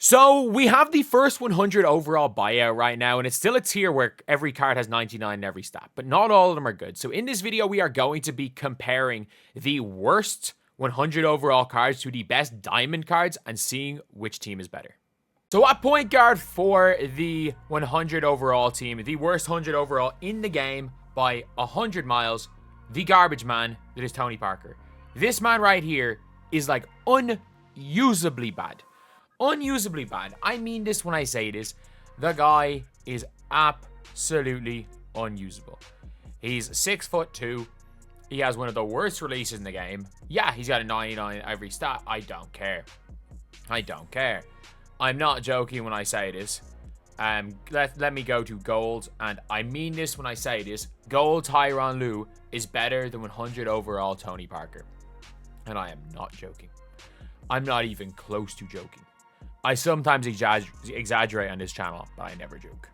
So we have the first 100 overall buyout right now, and it's still a tier where every card has 99 in every stat, but not all of them are good. So in this video, we are going to be comparing the worst 100 overall cards to the best diamond cards and seeing which team is better. So at point guard for the 100 overall team, the worst 100 overall in the game by 100 miles, the garbage man that is Tony Parker. This man right here is like unusably bad. Unusably bad. I mean this when I say this. The guy is absolutely unusable. He's 6'2". He has one of the worst releases in the game. Yeah, he's got a 99 every stat. I don't care. I don't care. I'm not joking when I say this. Let me go to gold, and I mean this when I say this. Gold Tyronn Lue is better than 100 overall Tony Parker. And I am not joking. I'm not even close to joking. I sometimes exaggerate on this channel, but I never joke.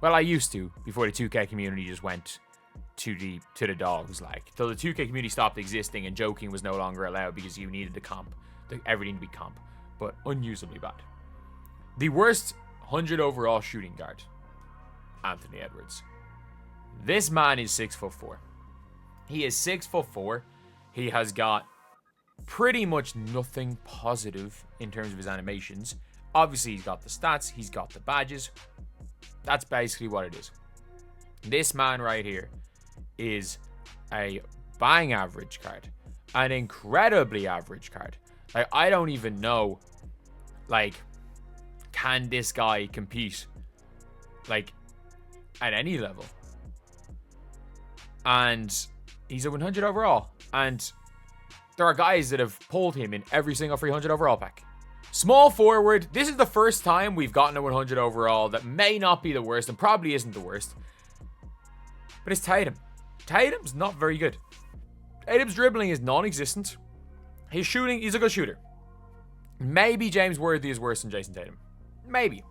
Well, I used to, before the 2K community just went to the dogs, like. Till the 2K community stopped existing and joking was no longer allowed because you needed the comp, everything to be comp. But unusably bad. The worst 100 overall shooting guard, Anthony Edwards. This man is 6'4". He is 6'4". He has got pretty much nothing positive in terms of his animations. Obviously, he's got the stats. He's got the badges. That's basically what it is. This man right here is a bang average card. An incredibly average card. Like, I don't even know, like, can this guy compete, like, at any level? And he's a 100 overall. And there are guys that have pulled him in every single 300 overall pack. Small forward. This is the first time we've gotten a 100 overall that may not be the worst and probably isn't the worst. But it's Tatum. Tatum's not very good. Tatum's dribbling is non-existent. His shooting, he's a good shooter. Maybe James Worthy is worse than Jason Tatum. Maybe.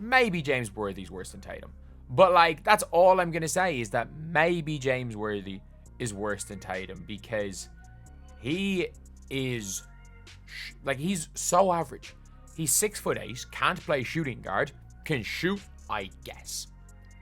Maybe James Worthy is worse than Tatum. But, like, that's all I'm going to say is that maybe James Worthy is worse than Tatum because he is, like, he's so average. He's 6'8", can't play shooting guard, can shoot, I guess.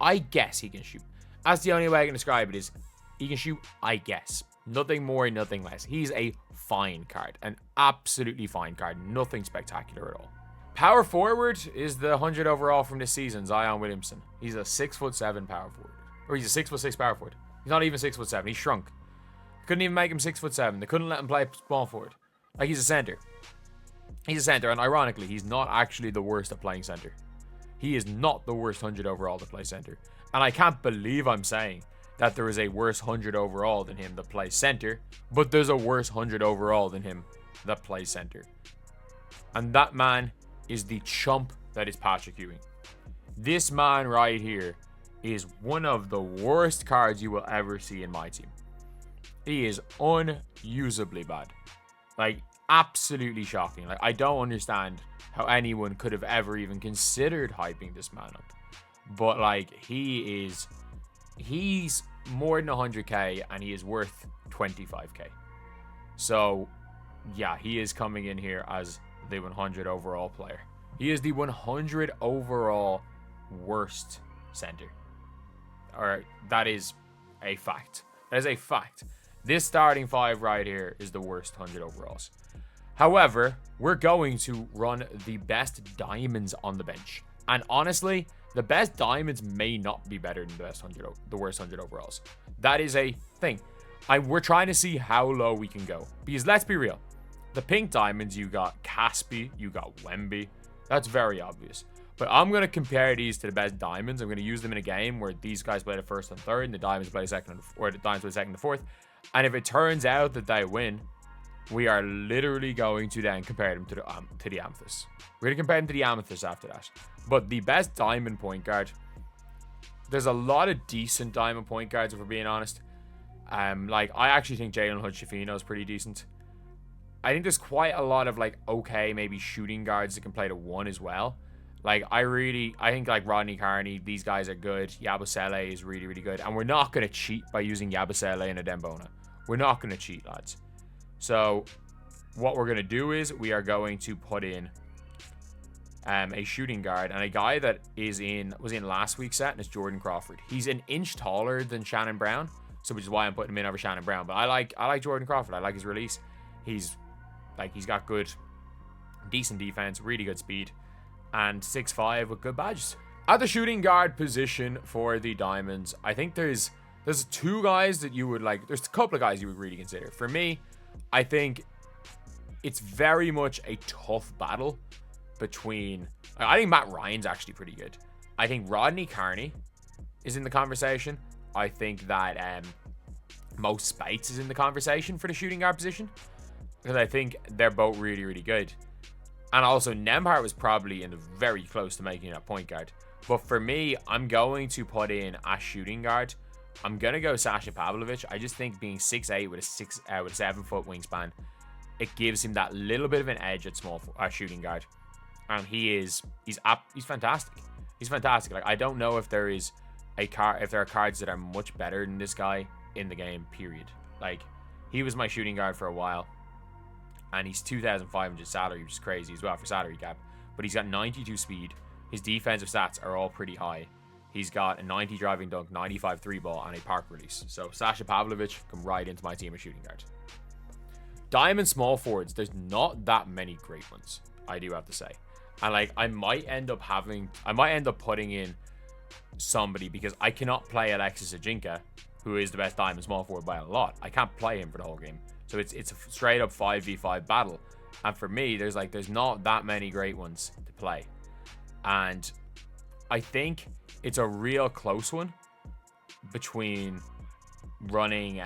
I guess he can shoot. That's the only way I can describe it is he can shoot, I guess. Nothing more, nothing less. He's a fine card. An absolutely fine card. Nothing spectacular at all. Power forward is the 100 overall from this season, Zion Williamson. He's a 6'7" power forward. Or he's a 6'6" power forward. He's not even 6'7". He's shrunk. Couldn't even make him 6'7". They couldn't let him play small forward. Like, he's a center. He's a center, and ironically, he's not actually the worst at playing center. He is not the worst 100 overall to play center. And I can't believe I'm saying that there is a worse 100 overall than him that plays center, but there's a worse 100 overall than him that plays center. And that man is the chump that is Patrick Ewing. This man right here is one of the worst cards you will ever see in my team. He is unusably bad. Like, absolutely shocking. Like, I don't understand how anyone could have ever even considered hyping this man up. But, like, he's more than 100k and he is worth 25k. So, yeah, he is coming in here as the 100 overall player. He is the 100 overall worst center. Alright, that is a fact. That is a fact. This starting five right here is the worst 100 overalls. However, we're going to run the best diamonds on the bench. And honestly, the best diamonds may not be better than the worst 100 overalls. That is a thing. We're trying to see how low we can go. Because let's be real. The pink diamonds, you got Caspi, you got Wemby. That's very obvious. But I'm going to compare these to the best diamonds. I'm going to use them in a game where these guys play the first and third, and the diamonds play second, or the diamonds play second and fourth. And if it turns out that they win, we are literally going to then compare them to the amethyst. We're going to compare them to the amethyst after that. But the best diamond point guard, there's a lot of decent diamond point guards, if we're being honest. Like, I actually think Jalen Hood-Schifino is pretty decent. I think there's quite a lot of, like, okay, maybe shooting guards that can play to one as well. Like, I think, like, Rodney Carney, these guys are good. Yabusele is really, really good. And we're not going to cheat by using Yabusele and a Dembona. We're not going to cheat, lads. So, what we're going to do is we are going to put in a shooting guard, and a guy that was in last week's set, and it's Jordan Crawford. He's an inch taller than Shannon Brown, so which is why I'm putting him in over Shannon Brown. But I like Jordan Crawford. I like his release. He's got decent defense, really good speed, and 6'5" with good badges. At the shooting guard position for the Diamonds, I think there's two guys that you would like. There's a couple of guys you would really consider. For me, I think it's very much a tough battle between. I think Matt Ryan's actually pretty good. I think Rodney Carney is in the conversation. I think that Mo Spates is in the conversation for the shooting guard position, because I think they're both really, really good. And also, Nembhard was probably very close to making it a point guard. But for me, I'm going to put in a shooting guard. I'm going to go Sasha Pavlovich. I just think being 6'8" with a 7-foot wingspan, it gives him that little bit of an edge at shooting guard. And he's fantastic. He's fantastic. Like, I don't know if there are cards that are much better than this guy in the game, period. Like, he was my shooting guard for a while. And he's 2,500 salary, which is crazy as well for salary cap. But he's got 92 speed. His defensive stats are all pretty high. He's got a 90 driving dunk, 95 3-ball, and a park release. So Sasha Pavlovich come right into my team of shooting guard. Diamond small forwards, there's not that many great ones, I do have to say. And like, I might end up putting in somebody, because I cannot play Alexis Ajinka, who is the best diamond small forward by a lot. I can't play him for the whole game. So it's a straight up 5v5 battle. And for me, there's not that many great ones to play. And I think it's a real close one between running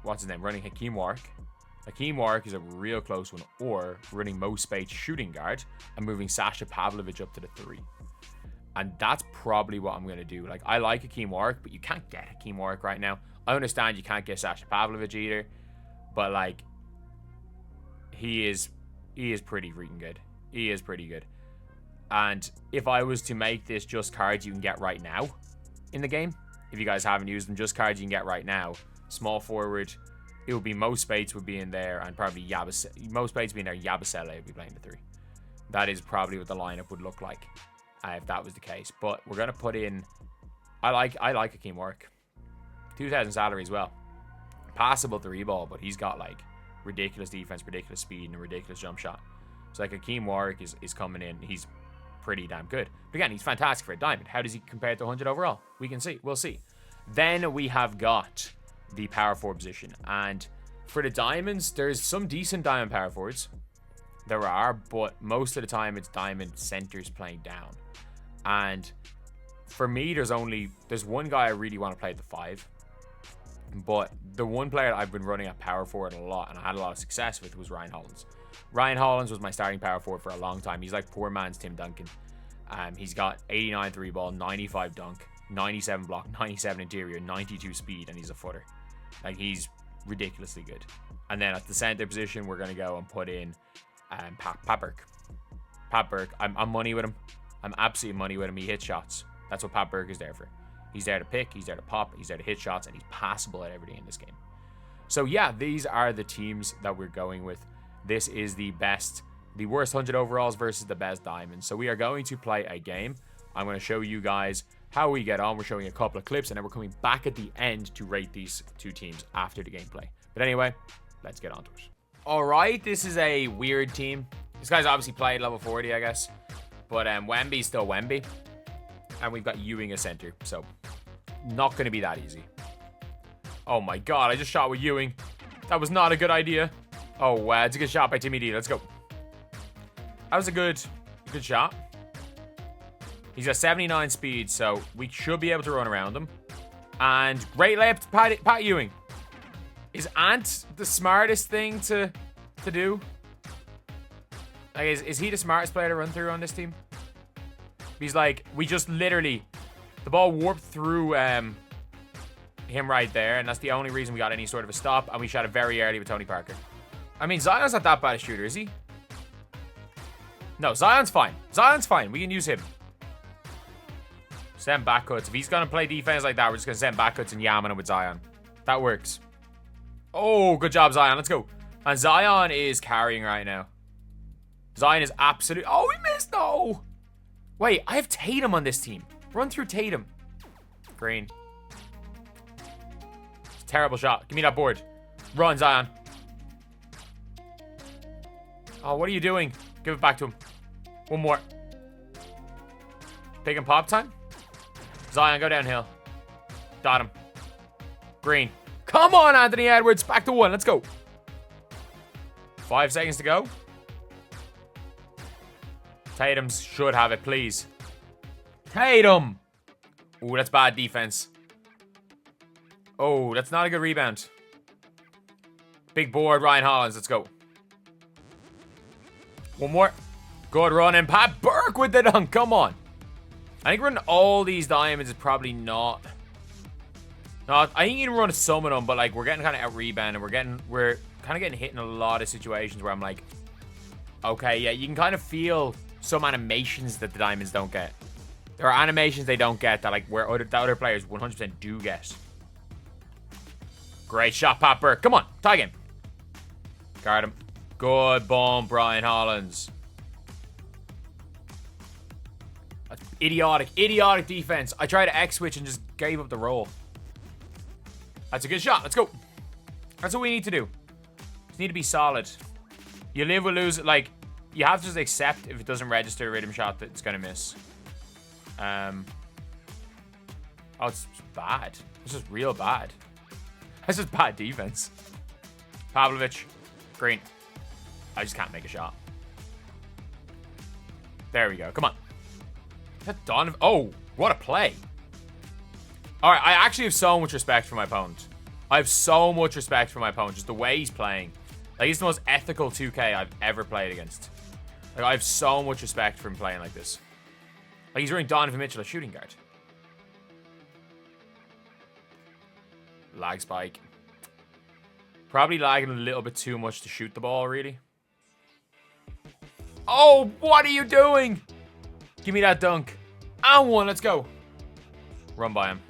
running Hakeem Warwick. Hakeem Warwick is a real close one, or running Mo Spates shooting guard and moving Sasha Pavlovich up to the 3. And that's probably what I'm going to do. Like, I like Hakeem Warwick, but you can't get Hakeem Warwick right now. I understand you can't get Sasha Pavlovich either, but like, he is pretty freaking good. He is pretty good. And if I was to make this just cards you can get right now in the game, if you guys haven't used them, just cards you can get right now, small forward, it would be Mo Spates would be in there, and probably Mo Spates would be in there, Yabusele would be playing the 3. That is probably what the lineup would look like if that was the case. But we're going to put in, I like Hakeem Warwick. 2,000 salary as well. Passable 3-ball, but he's got like ridiculous defense, ridiculous speed, and a ridiculous jump shot. So like, Hakeem Warwick is coming in. He's pretty damn good. But again, he's fantastic for a diamond. How does he compare to 100 overall? We'll see. Then we have got the power forward position. And for the diamonds, there's some decent diamond power forwards. There are, but most of the time it's diamond centers playing down. And for me, there's one guy I really want to play at the 5. But the one player I've been running at power forward a lot, and I had a lot of success with, was Ryan Hollins. Ryan Hollins was my starting power forward for a long time. He's like poor man's Tim Duncan. He's got 89 3-ball, 95 dunk, 97 block, 97 interior, 92 speed, and he's a footer. Like, he's ridiculously good. And then at the center position, we're going to go and put in Pat Burke. Pat Burke, I'm money with him. I'm absolutely money with him. He hits shots. That's what Pat Burke is there for. He's there to pick, he's there to pop, he's there to hit shots, and he's passable at everything in this game. So yeah, these are the teams that we're going with. This is the worst 100 overalls versus the best diamonds. So we are going to play a game. I'm going to show you guys how we get on. We're showing a couple of clips, and then we're coming back at the end to rate these two teams after the gameplay. But anyway, let's get on to it. All right, this is a weird team. This guy's obviously played level 40, I guess. But Wemby's still Wemby. And we've got Ewing as center, so not going to be that easy. Oh my god, I just shot with Ewing. That was not a good idea. Oh wow, it's a good shot by Timmy D. Let's go. That was a good shot. He's got 79 speed, so we should be able to run around him. And great layup to Pat Ewing. Is Ant the smartest thing to do? Like, is he the smartest player to run through on this team? He's like, we just literally, the ball warped through him right there, and that's the only reason we got any sort of a stop, and we shot it very early with Tony Parker. I mean, Zion's not that bad a shooter, is he? No, Zion's fine. Zion's fine. We can use him. Send back cuts. If he's going to play defense like that, we're just going to send back cuts and yam on him with Zion. That works. Oh, good job, Zion. Let's go. And Zion is carrying right now. Zion is absolute. Oh, we missed. No. Wait, I have Tatum on this team. Run through Tatum. Green. Terrible shot. Give me that board. Run, Zion. Oh, what are you doing? Give it back to him. One more. Pick and pop time. Zion, go downhill. Dot him. Green. Come on, Anthony Edwards. Back to 1. Let's go. 5 seconds to go. Tatum should have it, please. Tatum. Ooh, that's bad defense. Oh, that's not a good rebound. Big board, Ryan Hollins. Let's go. One more. Good run. And Pat Burke with the dunk. Come on. I think running all these diamonds is probably not... No, I think you can run some of them, but like we're getting kind of out-rebounded. We're kind of getting hit in a lot of situations where I'm like, okay, yeah, you can kind of feel some animations that the diamonds don't get. There are animations they don't get that like where other players 100% do get. Great shot, Pat Burke. Come on, tie game. Guard him. Good bump, Brian Hollins. Idiotic defense. I tried to X-switch and just gave up the roll. That's a good shot. Let's go. That's what we need to do. Just need to be solid. You live or lose. Like, you have to just accept if it doesn't register a rhythm shot that it's going to miss. Oh, it's bad. It's just real bad. That's just bad defense. Pavlovich. Green. I just can't make a shot. There we go. Come on. Is that Donovan? Oh, what a play. All right, I actually have so much respect for my opponent. I have so much respect for my opponent. Just the way he's playing. Like, he's the most ethical 2K I've ever played against. Like, I have so much respect for him playing like this. Like, he's running Donovan Mitchell as shooting guard. Lag spike. Probably lagging a little bit too much to shoot the ball, really. Oh, what are you doing? Give me that dunk. And 1, let's go. Run by him.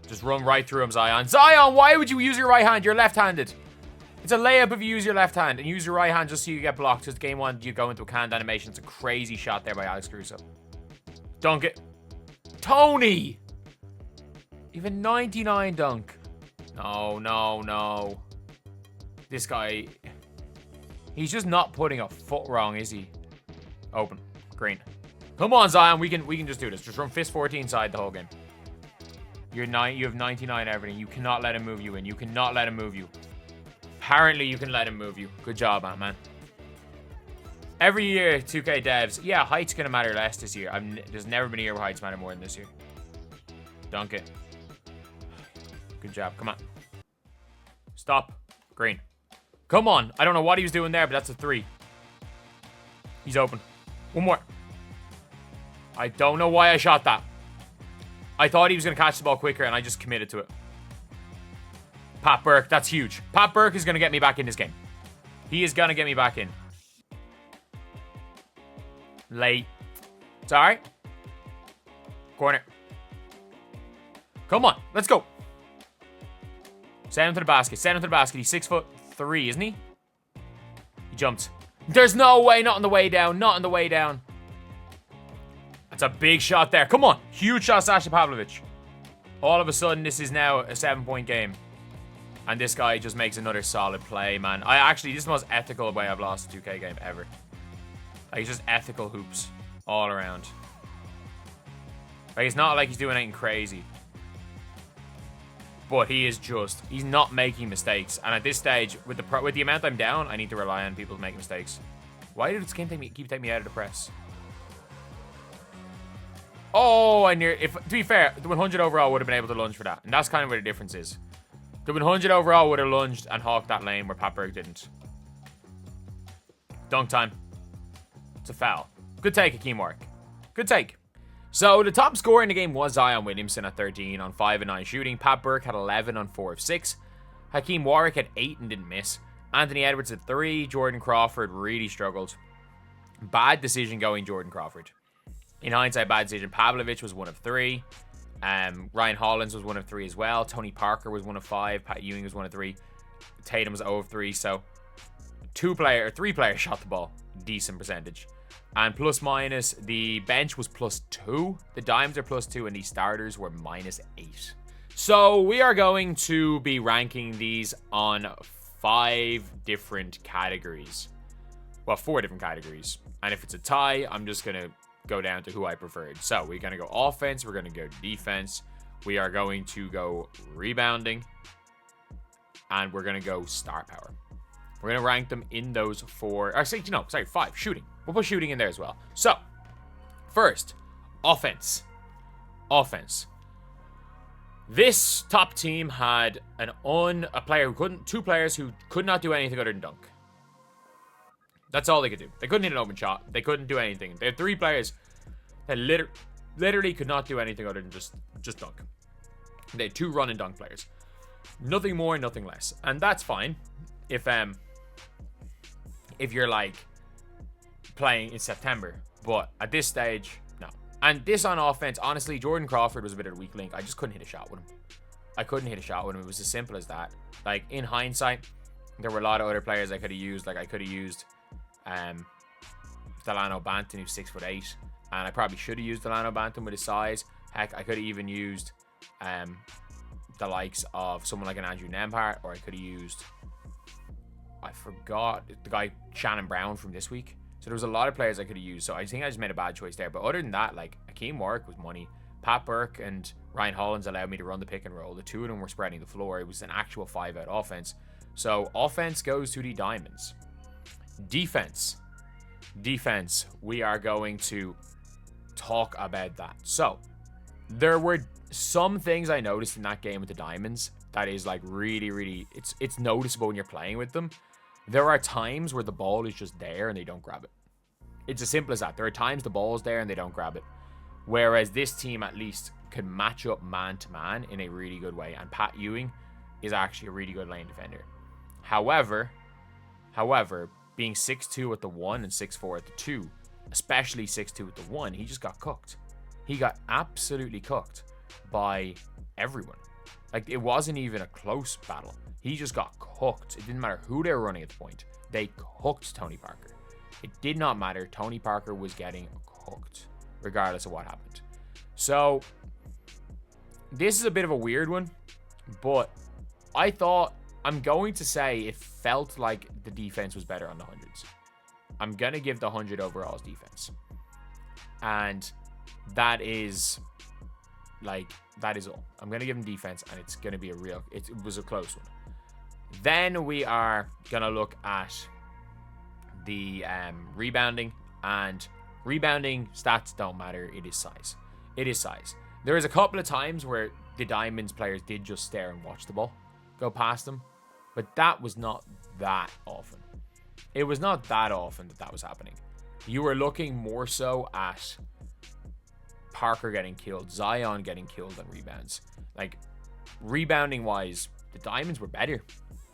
Just run right through him, Zion. Zion, why would you use your right hand? You're left-handed. It's a layup if you use your left hand and use your right hand just so you get blocked. Because game 1, you go into a canned animation. It's a crazy shot there by Alex Caruso. Dunk it. Tony! Even 99 dunk. No, no, no. This guy... He's just not putting a foot wrong, is he? Open. Green. Come on, Zion. We can just do this. Just run fist 14 side the whole game. You have 99 everything. You cannot let him move you in. You cannot let him move you. Apparently, you can let him move you. Good job, man. Every year, 2K devs. Yeah, height's going to matter less this year. There's never been a year where heights matter more than this year. Dunk it. Good job. Come on. Stop. Green. Come on. I don't know what he was doing there, but that's a 3. He's open. One more. I don't know why I shot that. I thought he was going to catch the ball quicker, and I just committed to it. Pat Burke, that's huge. Pat Burke is going to get me back in this game. He is going to get me back in. Late. It's all right. Corner. Come on. Let's go. Send him to the basket. Send him to the basket. He's 6'3", isn't he? He jumped. There's no way. Not on the way down. Not on the way down. That's a big shot there. Come on. Huge shot, Sasha Pavlovich. All of a sudden, this is now a 7-point game. And this guy just makes another solid play, man. This is the most ethical way I've lost a 2K game ever. Like, it's just ethical hoops all around. Like, it's not like he's doing anything crazy. But he's not making mistakes. And at this stage, with the amount I'm down, I need to rely on people to make mistakes. Why did this game keep taking me out of the press? Oh, to be fair, the 100 overall would have been able to lunge for that. And that's kind of where the difference is. The 100 overall would have lunged and hawked that lane where Pat Burke didn't. Dunk time. It's a foul. Good take, Hakeem Warwick. Good take. So, the top scorer in the game was Zion Williamson at 13 on 5 of 9 shooting. Pat Burke had 11 on 4 of 6. Hakeem Warwick had 8 and didn't miss. Anthony Edwards had 3. Jordan Crawford really struggled. Bad decision going Jordan Crawford. In hindsight, bad decision. Pavlovich was 1 of 3. Ryan Hollins was 1 of 3 as well. Tony Parker was 1 of 5. Pat Ewing was 1 of 3. Tatum was 0 of 3. So, 3 players shot the ball. Decent percentage. And plus minus, the bench was +2. The diamonds are +2, and the starters were -8. So we are going to be ranking these on 5 different categories. Well, 4 different categories. And if it's a tie, I'm just going to go down to who I preferred. So we're going to go offense. We're going to go defense. We are going to go rebounding. And we're going to go star power. We're going to rank them in those 4. Or say, 5. Shooting. We'll put shooting in there as well. So, first, offense. Offense. This top team had two players who could not do anything other than dunk. That's all they could do. They couldn't hit an open shot. They couldn't do anything. They had 3 players that literally could not do anything other than just dunk. They had 2 run and dunk players. Nothing more, nothing less. And that's fine if you're like playing in September. But at this stage, no. And this on offense, honestly, Jordan Crawford was a bit of a weak link. I just couldn't hit a shot with him. I couldn't hit a shot with him. It was as simple as that. Like, in hindsight, there were a lot of other players I could have used. Like, I could have used Delano Banton, who's 6'8", and I probably should have used Delano Banton with his size. Heck, I could have even used the likes of someone like an Andrew Nembhard, or I could have used, I forgot, the guy Shannon Brown from this week. So there was a lot of players I could have used. So I think I just made a bad choice there. But other than that, like, Akeem Warwick was money. Pat Burke and Ryan Hollins allowed me to run the pick and roll. The 2 of them were spreading the floor. It was an actual 5-out offense. So offense goes to the diamonds. Defense. Defense. We are going to talk about that. So there were some things I noticed in that game with the diamonds that is like really, it's noticeable when you're playing with them. There are times where the ball is just there and they don't grab it. It's as simple as that. There are times the ball's there and they don't grab it. Whereas this team at least can match up man to man in a really good way. And Pat Ewing is actually a really good lane defender. However, being 6'2" at the 1 and 6'4" at the 2, especially 6'2" at the 1, he just got cooked. He got absolutely cooked by everyone. Like, it wasn't even a close battle. He just got cooked. It didn't matter who they were running at the point. They cooked Tony Parker. It did not matter. Tony Parker was getting cooked, regardless of what happened. So, this is a bit of a weird one, but I thought, I'm going to say it felt like the defense was better on the 100s. I'm going to give the 100 overalls defense. And that is all. I'm going to give them defense, and it's going to be it was a close one. Then we are going to look at the rebounding, and rebounding stats don't matter. It is size. It is size. There is a couple of times where the Diamonds players did just stare and watch the ball go past them, but that was not that often. It was not that often that was happening. You were looking more so at Parker getting killed, Zion getting killed on rebounds. Like, rebounding wise, the Diamonds were better.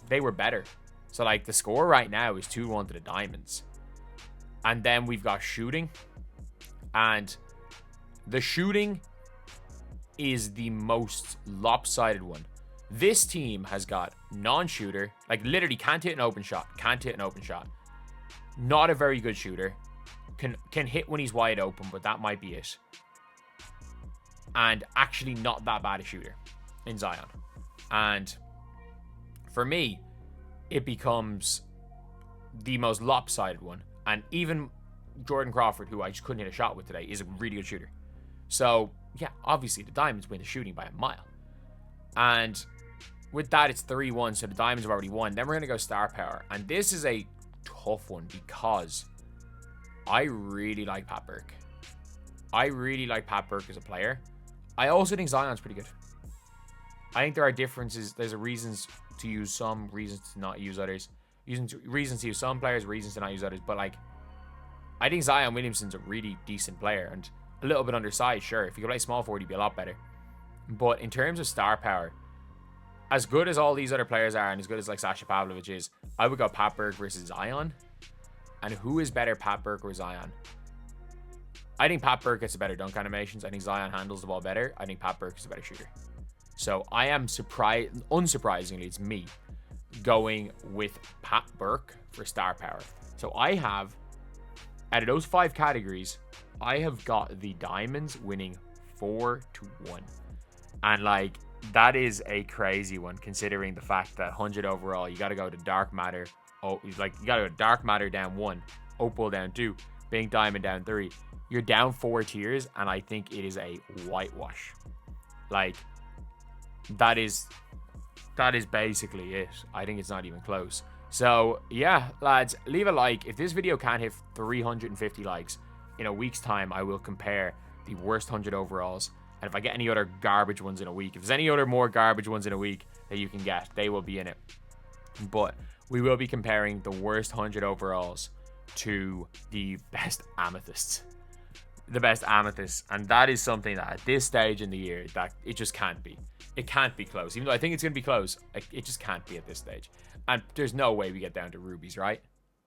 They were better. So, like, the score right now is 2-1 to the Diamonds. And then we've got shooting. And the shooting is the most lopsided one. This team has got non-shooter, like literally can't hit an open shot. Not a very good shooter. Can hit when he's wide open, but that might be it. And actually not that bad a shooter in Zion. And for me, it becomes the most lopsided one. And even Jordan Crawford, who I just couldn't hit a shot with today, is a really good shooter. So, yeah, obviously the Diamonds win the shooting by a mile. And with that, it's 3-1, so the Diamonds have already won. Then we're going to go star power. And this is a tough one because I really like Pat Burke. I really like Pat Burke as a player. I also think Zion's pretty good. I think there are differences. There's reasons to use some, reasons to not use others. Reasons to use some players, reasons to not use others. But, like, I think Zion Williamson's a really decent player and a little bit undersized, sure. If you could play small forward, he'd be a lot better. But in terms of star power, as good as all these other players are and as good as, like, Sasha Pavlovich is, I would go Pat Burke versus Zion. And who is better, Pat Burke or Zion? I think Pat Burke gets the better dunk animations. I think Zion handles the ball better. I think Pat Burke is a better shooter. So I am surprised, unsurprisingly, it's me going with Pat Burke for star power. So I have Out of those 5 categories, I have got the diamonds winning 4-1. And like, that is a crazy one considering the fact that 100 overall, you got to go to dark matter. Oh, like, you got to go dark matter down 1, opal down 2, pink diamond down 3. You're down 4 tiers, and I think it is a whitewash. Like, that is basically it. I think it's not even close. So yeah, lads, leave a like. If this video can't hit 350 likes in a week's time, I will compare the worst 100 overalls. And if I get any other garbage ones in a week, if there's any other more garbage ones in a week that you can get, they will be in it. But we will be comparing the worst 100 overalls to the best amethysts. The best amethysts. And that is something that at this stage in the year, that it just can't be. It can't be close. Even though I think it's going to be close, it just can't be at this stage. And there's no way we get down to rubies, right?